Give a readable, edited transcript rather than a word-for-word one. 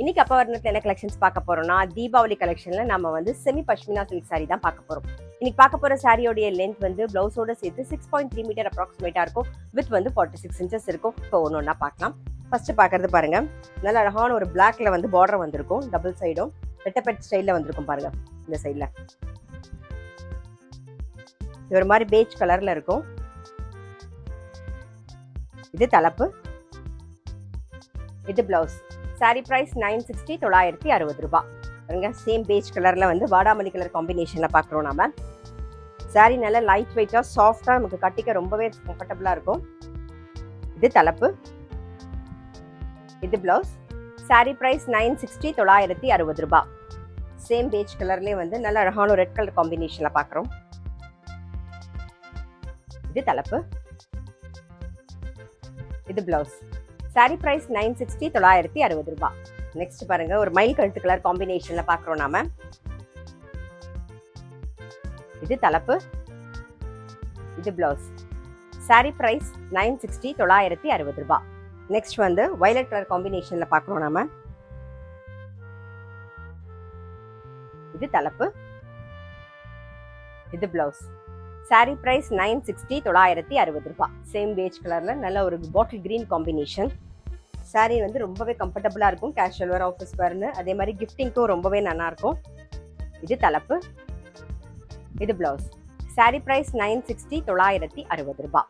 இன்னைக்கு அப்பா வர்ணத்துல என்ன கலெக்ஷன்ஸ் பார்க்க போறோம்னா தீபாவளி கலெக்ஷன்ல நம்ம வந்து செமி பஷ்மினா சில்க் சாரி தான் பார்க்க போறோம். இன்னைக்கு பார்க்க போற சாரியோடைய லென்த் வந்து பிளவுஸோட சேர்த்து 6.3 மீட்டர் அப்ராக்சிமேட்டா இருக்கும். வித் வந்து 46 இன்ச்சஸ் இருக்கும். இப்போ ஒன்னொன்னா பார்க்கலாம். ஃபர்ஸ்ட் பார்க்கறது பாருங்க, நல்ல அழகான ஒரு பிளாக்ல வந்து பார்டர் வந்திருக்கும். டபுள் சைடும் ரெட்டப்பெட் ஸ்டைல்ல வந்திருக்கும் பாருங்க. இந்த சைட்ல இது ஒரு மாதிரி பேஜ் கலர்ல இருக்கும். இது தலைப்பு, இது பிளவுஸ். சாரி பிரைஸ் 960 960 ரூபாய். பாருங்க, சேம் பேஜ் கலர்ல வந்து வாடாமல்லி கலர் காம்பினேஷன்ல பாக்குறோம் நாம. சாரி நல்ல லைட் வெயிட்டா சாஃப்டா நமக்கு கட்டிக்க ரொம்பவே கம்ஃபர்டபுளா இருக்கும். இது தலைப்பு, இது பிளவுஸ். சாரி பிரைஸ் 960 960 ரூபாய். சேம் பேஜ் கலர்லயே வந்து நல்ல அழகான ரெட் கலர் காம்பினேஷன்ல பாக்குறோம். இது தலைப்பு, இது பிளவுஸ். சாரி பிரைஸ் 960 960 ரூபாய். நெக்ஸ்ட் பாருங்க, ஒரு மயில் கழுத்து கலர் காம்பினேஷன்ல பாக்குறோம் நாம. இது தலைப்பு, இது பிளவுஸ். சாரி பிரைஸ் 960 960 ரூபாய். நெக்ஸ்ட் வந்து வயலட் கலர் காம்பினேஷன்ல பாக்குறோம் நாம. இது தலைப்பு, இது பிளவுஸ். சாரி பிரைஸ் 960 960 ரூபாய். சேம் பேஜ் கலர்ல நல்ல ஒரு பாட்டில் கிரீன் காம்பினேஷன். சாரி வந்து ரொம்பவே கம்ஃபர்டபுளா இருக்கும். கேஷுவல் வேர், ஆஃபீஸ் வேர்னு, அதே மாதிரி கிஃப்டிங்க்கும் ரொம்பவே நல்லா இருக்கும். இது தலைப்பு, இது பிளவுஸ். சாரி பிரைஸ் 960 960 ரூபாய்.